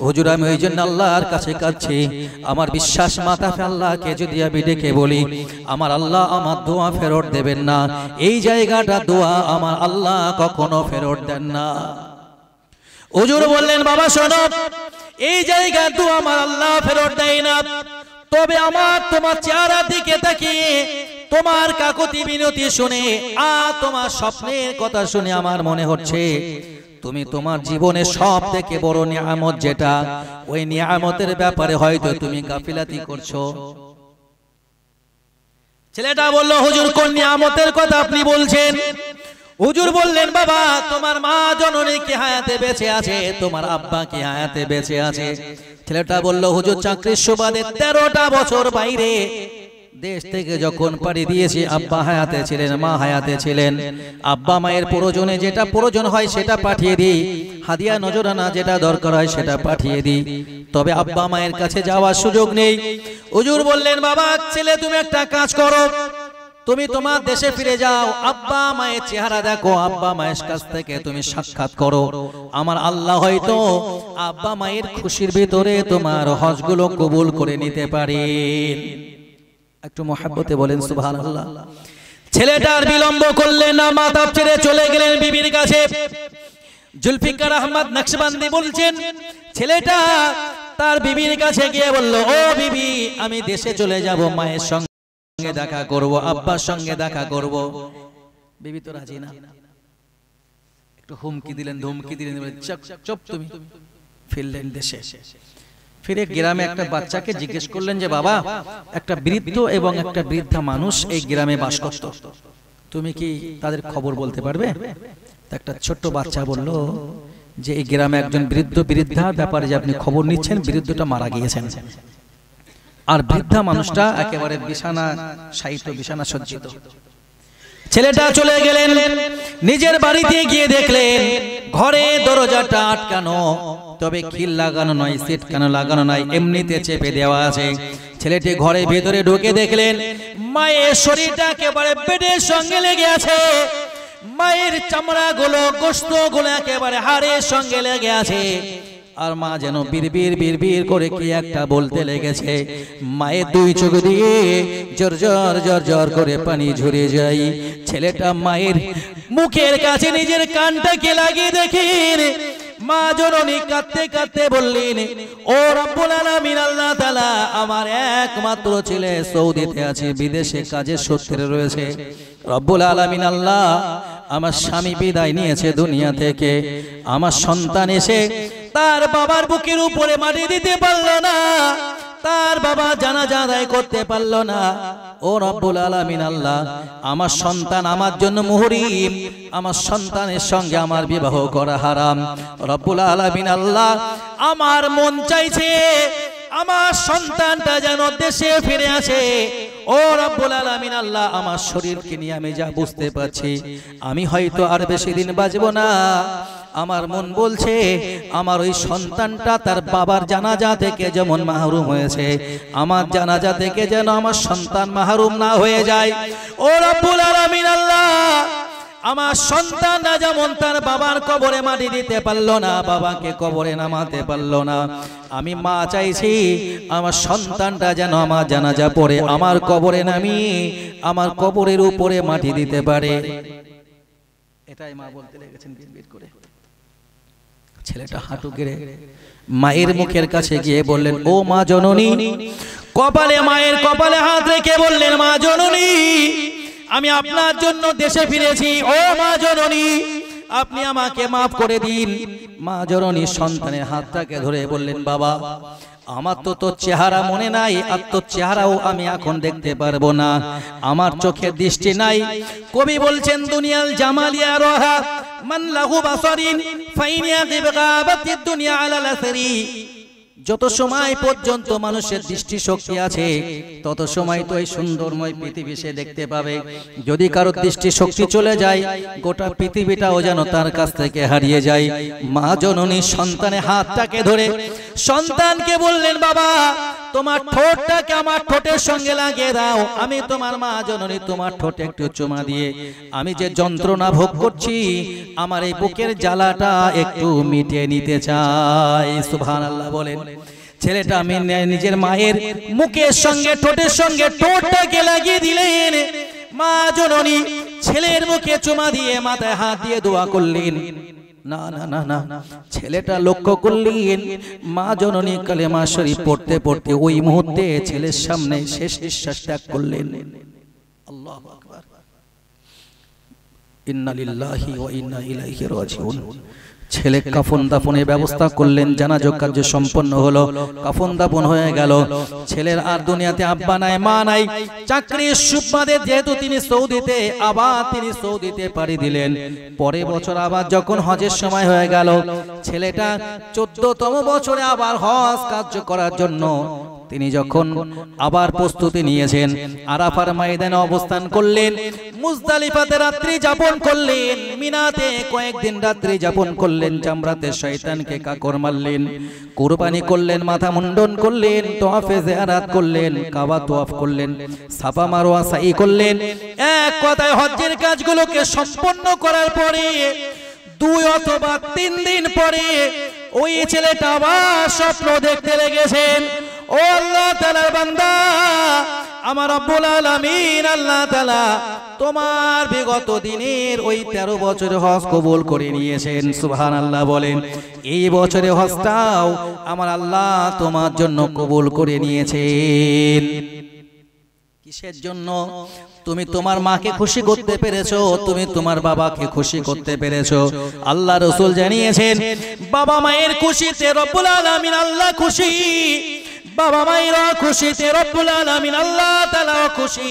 হুজুর, আমি ওই জন্য আল্লাহর কাছে কাঁদছি। আমার বিশ্বাস, মাতাফে আল্লাহকে যদি আমি ডেকে বলি, আমার আল্লাহ আমার দোয়া ফেরত দেবেন না। এই জায়গাটা দোয়া আমার আল্লাহ কখনো ফেরত দেন না। হুজুর বললেন, বাবা শোনো, এই জায়গা দোয়া আমার আল্লাহ ফেরত দেয় না, তবে আমার তোমার চেহারার দিকে তাকিয়ে, তোমার কাকুতি বিনতি শুনে, তোমার স্বপ্নের কথা শুনে আমার মনে হচ্ছে তুমি তোমার জীবনে সব থেকে বড় নিয়ামত যেটা, ওই নিয়ামতের ব্যাপারে হয়তো তুমি গাফিলাতি করছো। ছেলেটা বলল, হুজুর, কোন নিয়ামতের কথা আপনি বলছেন? হুজুর বললেন, বাবা, তোমার মা জননী কি হায়াতে বেঁচে আছে? তোমার আব্বা কি হায়াতে বেঁচে আছে? ছেলেটা বলল, হুজুর, চাকরির সুবাদে 13টা বছর বাইরে দেশ থেকে যখন পাড়ি দিয়েছি, আব্বা হায়াতে ছিলেন, মা হায়াতে ছিলেন। আব্বা মায়ের প্রয়োজনে যেটা প্রয়োজন হয় সেটা পাঠিয়ে দিই, হাদিয়া নজরানা যেটা দরকার হয় সেটা পাঠিয়ে দিই, তবে আব্বা মায়ের কাছে যাওয়ার সুযোগ নেই। হুজুর বললেন, বাবা, ছেলে, তুমি একটা কাজ করো, তুমি তোমার দেশে ফিরে যাও, আব্বা মায়ের চেহারা দেখো, আব্বা মায়ের কাছ থেকে তুমি সাক্ষাৎ করো। আমার আল্লাহ হয়তো আব্বা মায়ের খুশির ভিতরে তোমার হজগুলো কবুল করে নিতে পারেন। একটু মহব্বতে বলেন সুবহানাল্লাহ। ছেলেটার বিলম্ব করলেন না, মাতাব ছেড়ে চলে গেলেন বিবির কাছে। জুলফিকার আহমদ নকশবন্দি বলছেন, ছেলেটা তার বিবির কাছে গিয়ে বলল, ও বিবি, আমি দেশে চলে যাব, মায়ের সঙ্গে দেখা করব, আব্বার সঙ্গে দেখা করব। বিবি তো রাজি না। একটু একটু হুমকি দিলেন, ধমকি দিলেন, চুপ তুমি, ফিরলেন দেশে। ফিরে গ্রামে একটা বাচ্চাকে জিজ্ঞেস করলেন যে বাবা, একটা বৃদ্ধ এবং একটা বৃদ্ধা মানুষ এই গ্রামে বাস করত, তুমি কি তাদের খবর বলতে পারবে? একটা ছোট্ট বাচ্চা বলল যে এই গ্রামে একজন বৃদ্ধ বৃদ্ধার ব্যাপারে যে আপনি খবর নিচ্ছেন, বৃদ্ধটা মারা গিয়েছেন, আর বৃদ্ধা মানুষটা একেবারে বিছানা শায়িত, বিছানা সজ্জিত। ছেলেটা চলে গেলেন, নিজের বাড়িতে গিয়ে দেখলেন ঘরে দরজাটা আটকানো, তবে খিল লাগানো নয়, সিট কেন লাগানো নাই, এমনিতে চেপে দেওয়া আছে। ছেলেটি ঘরের ভেতরে ঢুকে দেখলেন মায়ের শরীরটা একেবারে বেডের সঙ্গে লেগে আছে, মায়ের চামড়া গুলো, গোস্ত গুলো একেবারে হাড়ের সঙ্গে লেগে আছে। আর মা যেন বিড়বিড় বিড়বিড় করে কি একটা বলতে লেগেছে। মায়ের দুই চোখ দিয়ে জোর জোর জোর জোর করে পানি ঝরে যায়। ছেলেটা মায়ের মুখের কাছে নিজের কানটাকে লাগিয়ে দেখেন, মা জননী কাঁদতে কাঁদতে বললেন, ও রব্বুল আলামিন আল্লাহ তাআলা, আমার একমাত্র ছেলে সৌদিতে আছে, বিদেশে কাজের সূত্রে রয়েছে। রব্বুল আলামিন আল্লাহ, আমার স্বামী বিদায় নিয়েছে দুনিয়া থেকে, আমার সন্তান এসে তার বাবার বুকের উপরে মাটি দিতে পারলো না, তার বাবা জানাজা আদায় করতে পারলো না। ও রব্বুল আলামিন আল্লাহ, আমার সন্তান আমার জন্য মুহরিম, আমার সন্তানের সঙ্গে আমার বিবাহ করা হারাম। রব্বুল আলামিন আল্লাহ, আমার মন চাইছে আমার সন্তানটা যেন দেশে ফিরে আসে। ও রব্বুল আলামিন আল্লাহ, আমার শরীরকে নিয়ে আমি যা বুঝতে পারছি, আমি হয়তো আর বেশি দিন বাঁচব না। আমার মন বলছে আমার ওই সন্তানটা তার বাবার জানাজা থেকে যেমন মাহরুম হয়েছে, আমার জানাজা থেকে যেন আমার সন্তান মাহরুম না হয়ে যায়। ও রব্বুল আলামিন আল্লাহ, আমার সন্তানরা যেমন তার বাবার কবরে মাটি দিতে পারলো না, বাবাকে কবরে নামাতে পারলো না, আমি মা চাইছি আমার সন্তানটা যেন আমার জানাজা পড়ে আমার কবরে নামি আমার কবরের উপরে মাটি দিতে পারে। এটাই মা বলতে লেগেছেন বিড়বিড় করে। ছেলেটা হাঁটু গেড়ে মায়ের মুখের কাছে গিয়ে বললেন, ও মা জননী, কপালে, মায়ের কপালে হাত রেখে বললেন, মা জননী, আমি আপনার জন্য দেশে ফিরেছি, ও মা জননী, আপনি আমাকে মাফ করে দিন। মা জননী সন্তানের হাতটাকে ধরে বললেন, বাবা, আমার তো তোর চেহারা মনে নাই, আর তোর চেহারাও আমি এখন দেখতে পারবো না, আমার চোখের দৃষ্টি নাই। কবি বলছেন, দুনিয়াল জামালিয়া রহা মান লাহু বাসারিন ফাইনিয়া গিবগাবাতিদ দুনিয়া আলাল আসরি। যত সময় পর্যন্ত মানুষের দৃষ্টি শক্তি আছে, তত সময় তো এই সুন্দরময় পৃথিবী সে দেখতে পাবে। যদি কারোর দৃষ্টি শক্তি চলে যায়, গোটা পৃথিবীটাও যেন তার কাছ থেকে হারিয়ে যায়। মা জননী সন্তানের হাতটাকে ধরে সন্তানকে বললেন, বাবা, তোমার ঠোঁটটাকে আমার ঠোঁটের সঙ্গে লাগিয়ে দাও, আমি তোমার মা জননী, তোমার ঠোঁটে একটু চুমা দিয়ে আমি যে যন্ত্রণা ভোগ করছি, আমার এই বুকের জ্বালাটা একটু মিটিয়ে নিতে চাই। সুবহানাল্লাহ বলেন। ছেলেটা আমি নিজের মায়ের মুখের সঙ্গে ঠোঁটের সঙ্গে ঠোঁটটাকে লাগিয়ে দিলেন। মা জননী ছেলের মুখে চুমা দিয়ে মাথায় হাত দিয়ে দোয়া করলেন। না না না না, ছেলেটা লক্ষ্য করলেন মা জননী কালেমা শরীফ পড়তে পড়তে ওই মুহূর্তে ছেলের সামনে শেষ নিঃশ্বাস ত্যাগ করলেন। আল্লাহু আকবার। ইন্না লিল্লাহি ওয়া ইন্না ইলাইহি রাজিউন। ছেলে কাফন দাফনের ব্যবস্থা করলেন, জানাজা কার্য সম্পন্ন হলো, কাফন দাফন হয়ে গেল। ছেলের আর দুনিয়াতে আব্বা নাই, মা নাই, চাকরির সুবাদে যেহেতু তিনি সৌদিতে, আবার তিনি সৌদিতে পাড়ি দিলেন। পরের বছর আবার যখন হজের সময় হয়ে গেল, ছেলেটা 14তম বছরে আবার হজ কার্য করার জন্য তিনি যখন আবার প্রস্তুতি নিয়েছেন, আরাফার ময়দানে অবস্থান করলেন, মুজদালিফাতে রাত্রি যাপন করলেন, মিনাতে কয়েকদিন রাত্রি যাপন করলেন, জামরাতে শয়তানকে কাকর মারলেন, কুরবানি করলেন, মাথা মুন্ডন করলেন, তওয়াফে জিয়ারাত করলেন, কাবা তওয়াফ করলেন, সাফা মারওয়া সাই করলেন। এক কথায় হজ্জের কাজগুলোকে সম্পন্ন করার পরে 2 অথবা 3 দিন পরে ওই ছেলেটা আবার স্বপ্ন দেখতে লেগেছেন। ও আল্লাহ তাআলার বান্দা, আমার রব্বুল আলামিন আল্লাহ তাআলা তোমার বিগত দিনের ওই 13 বছরের হজ কবুল করে নিয়েছেন। সুবহানাল্লাহ বলেন। এই বছরের হজটাও আমার আল্লাহ তোমার জন্য কবুল করে নিয়েছেন। কিসের জন্য? তুমি তোমার মাকে খুশি করতে পেরেছো, তুমি তোমার বাবাকে খুশি করতে পেরেছো। আল্লাহ রাসূল জানিয়েছেন বাবা মায়ের খুশিতে রব্বুল আলামিন আল্লাহ খুশি, বাবা মায়ের খুশিতে রব্বুল আলামিন আল্লাহ তাআলা খুশি।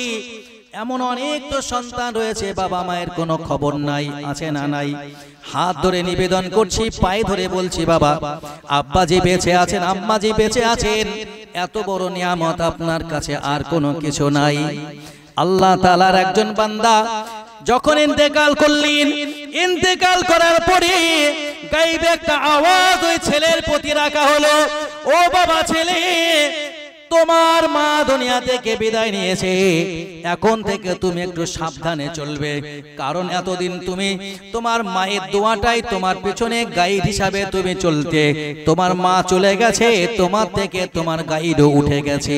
এমন অনেক তো সন্তান রয়েছে বাবা মায়ের কোনো খবর নাই, আছে না নাই? হাত ধরে নিবেদন করছি, পায়ে ধরে বলছি বাবা আব্বা জি বেঁচে আছেন, আম্মা জি বেঁচে আছেন, এত বড় নিয়ামত আপনার কাছে আর কোনো কিছু নাই। আল্লাহ তাআলার একজন বান্দা যখন ইন্তেকাল করলেন, ইন্তেকাল করার পরে গায়বে একটা আওয়াজ ওই ছেলের প্রতি রাখা হলো, ও বাবা ছেলে, তোমার মা দুনিয়া থেকে বিদায় নিয়েছে, এখন থেকে তুমি একটু সাবধানে চলবে, কারণ এতদিন তুমি তোমার মায়ের দোয়াটাই তোমার পিছনে গাইড হিসাবে তুমি চলতে, তোমার মা চলে গেছে, তোমার থেকে তোমার গাইডও উঠে গেছে।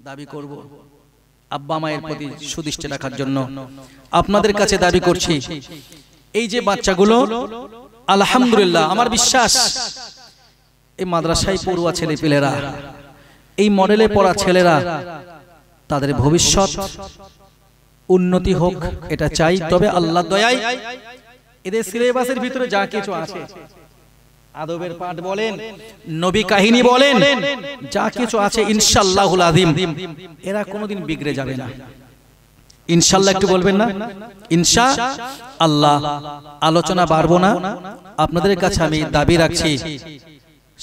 দাবি করব আব্বা মায়ের প্রতি সুদৃষ্টি রাখার জন্য আপনাদের কাছে দাবি করছি, এই যে বাচ্চাগুলো আলহামদুলিল্লাহ আমার বিশ্বাস এই মাদ্রাসায় পড়ুয়া ছেলেপেলেরা, এই মডেলে পড়া ছেলেরা, তাদের ভবিষ্যৎ উন্নতি হোক এটা চাই। তবে আল্লাহ দয়ায় এদের সিলেবাসের ভিতরে যা কিছু আছে, আদবের পাঠ বলেন, নবী কাহিনী বলেন, যা কিছু আছে ইনশাআল্লাহুল আযীম এরা কোনোদিন বিগড়ে যাবে না। ইনশাআল্লাহ একটু বলবেন না? ইনশাআল্লাহ। আলোচনা বাড়বো না, আপনাদের কাছে আমি দাবি রাখছি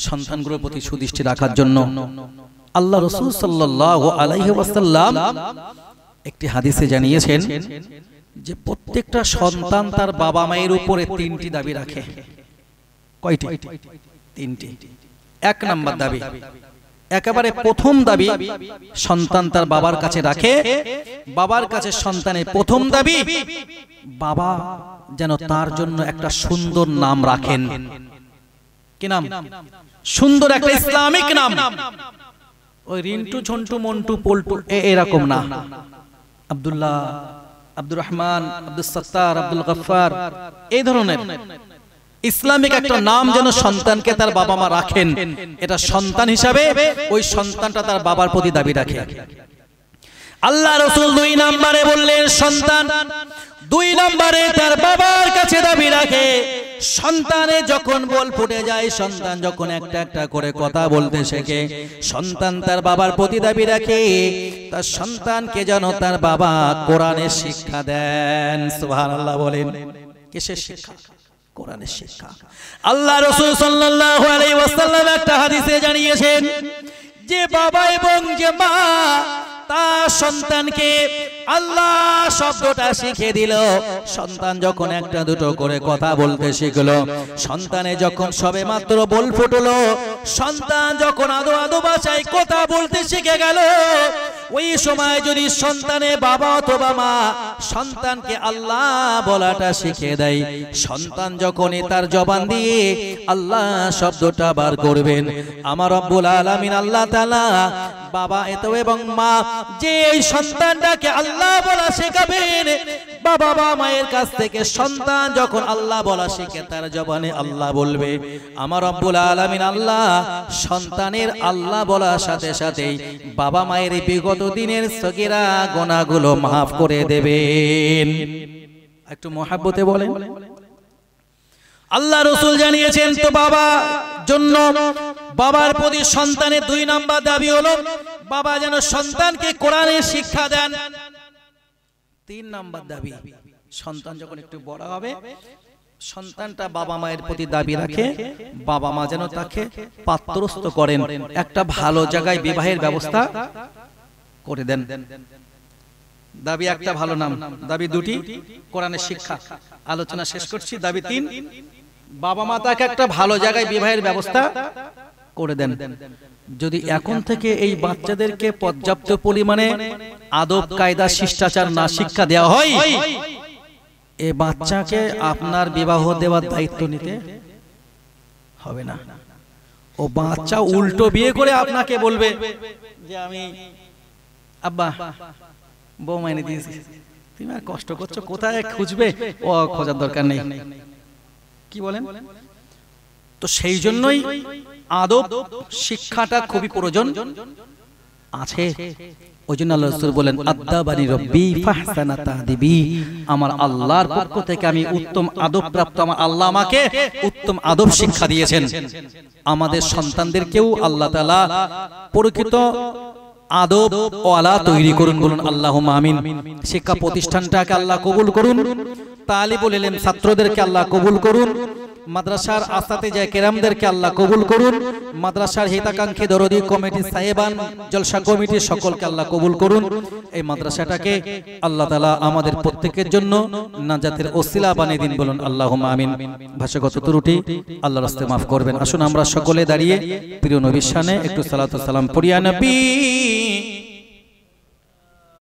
সন্তানগুলোর প্রতি সুদৃষ্টি রাখার জন্য। আল্লাহ রাসূল সাল্লাল্লাহু আলাইহি ওয়াসাল্লাম একটি হাদিসে জানিয়েছেন যে প্রত্যেকটা সন্তান তার বাবা মায়ের উপরে তিনটি দাবি রাখে। কয়টি? তিনটি। এক নাম্বার দাবি, একেবারে প্রথম দাবি সন্তান তার বাবার কাছে রাখে, বাবার কাছে সন্তানের প্রথম দাবি বাবা যেন তার জন্য একটা সুন্দর নাম রাখেন। কি নাম? সুন্দর একটা ইসলামিক নাম। ওই রিন্টু, ঝন্টু, মন্টু, পল্টু এরকম না। আব্দুল্লাহ, আব্দুর রহমান, আব্দুল সত্তার, আব্দুল গফফার, এই ধরনের ইসলামিক একটা নাম যেন সন্তানকে তার বাবা মা রাখেন, এটা সন্তান হিসাবে ওই সন্তানটা তার বাবার প্রতি দাবি রাখে। আল্লাহ রাসূল 2 নম্বরে বললেন সন্তান 2 নম্বরে তার বাবার কাছে দাবি রাখে। সন্তানে যখন বল ফুটে যায়, সন্তান যখন একটা একটা করে কথা বলতে শেখে, সন্তান তার বাবার প্রতি দাবি রাখে তার সন্তানকে যেন তার বাবা কোরআনের শিক্ষা দেন। সুবহানাল্লাহ বলেন। কিসের শিক্ষা? কোরআনের শিক্ষা। আল্লাহ রাসূল সাল্লাল্লাহু আলাইহি ওয়াসাল্লাম একটা হাদিসে জানিয়েছেন যে বাবা এবং যে মা তার সন্তানকে আল্লাহ শব্দটা শিখিয়ে দিল। সন্তান যখন একটা দুটো করে কথা বলতে শিখলো, সন্তানে যখন সবে মাত্র বল ফুটলো, সন্তান যখন আদো আদো ভাষায় কথা বলতে শিখে গেল, ওই সময় যদি সন্তানে বাবা অথবা মা সন্তানকে আল্লাহ বলাটা শিখিয়ে দেয়, সন্তান যখনই তার জবান দিয়ে আল্লাহ শব্দটা বার করবেন, আমার রব্বুল আলামিন আল্লাহ তাআলা বাবা এবং মা যে এই সন্তানটাকে আল্লাহ বলা শেখাবেন, বাবা বা মায়ের কাছ থেকে সন্তান যখন আল্লাহ বলা শিখে তার জবানে আল্লাহ বলবে, আমার রব্বুল আলামিন আল্লাহ সন্তানের আল্লাহ বলার সাথে সাথেই বাবা মায়ের বিগত দিনের সগীরা গুনাহগুলো মাফ করে দেবেন। একটু মহব্বতে বলেন। আল্লাহ রাসূল জানিয়েছেন তো বাবা জন্য বাবার প্রতি সন্তানের 2 নাম্বার দাবি হলো বাবা যেন সন্তানকে কোরআনের শিক্ষা দেন। 3 নাম্বার দাবি, সন্তান যখন একটু বড় হবে, সন্তানটা বাবা মায়ের প্রতি দাবি রাখে বাবা মা যেন তাকে পাত্রস্থ করেন, একটা ভালো জায়গায় বিবাহের ব্যবস্থা করে দেন। দাবি একটা, ভালো নাম। দাবি 2টি, কোরআনের শিক্ষা। আলোচনা শেষ করছি। দাবি 3, বাবা মা তাকে একটা ভালো জায়গায় বিবাহের ব্যবস্থা করে দেন। যদি এখন থেকে এই বাচ্চাদেরকে পর্যাপ্ত পরিমাণে আদব কায়দা শিষ্টাচার না শিক্ষা দেওয়া হয়, এই বাচ্চাকে আপনার বিবাহ দেওয়ার দায়িত্ব নিতে হবে না। ও বাচ্চা উল্টো বিয়ে করে আপনাকে বলবে যে আমি আব্বা বউ মাইনে দিয়েছি, তুমি আর কষ্ট করছো, কোথায় খুঁজবে? ও খোঁজার দরকার নেই। কি বলেন? তো সেই জন্যই আদব শিক্ষাটা খুবই প্রয়োজন। আছে। ওই জন্য আল্লাহ রাসূল বলেন আদাবানি রব্বি ফাহসানা তাদিবি, আমার আল্লাহর পক্ষ থেকে আমি উত্তম আদব প্রাপ্ত, আমার আল্লাহ আমাকে উত্তম আদব শিক্ষা দিয়েছেন। আমাদের সন্তানদেরকেও আল্লাহ তাআলা প্রকৃত আদব ওয়ালা তৈরি করুন, বলুন আল্লাহুম্মা আমিন। শিক্ষা প্রতিষ্ঠানটাকে আল্লাহ কবুল করুন, তালিবুল ইলম ছাত্রদেরকে আল্লাহ কবুল করুন, মাদ্রাসার আসাতিজা কেরামদেরকে আল্লাহ কবুল করুন, মাদ্রাসার হিতাকাঙ্ক্ষী দরদি কমিটি সাহেবান, জলসা কমিটি সকলকে আল্লাহ কবুল করুন। এই মাদ্রাসাটাকে আল্লাহ তাআলা আমাদের প্রত্যেকের জন্য নাজাতের ওসিলা বানিয়ে দিন, বলুন আল্লাহুম্মা আমিন। ভাষাগত ত্রুটি আল্লাহর রাস্তায় মাফ করবেন। আসুন আমরা সকলে দাঁড়িয়ে প্রিয় নবীর শানে একটু সালাতু সালাম পড়িয়া নবী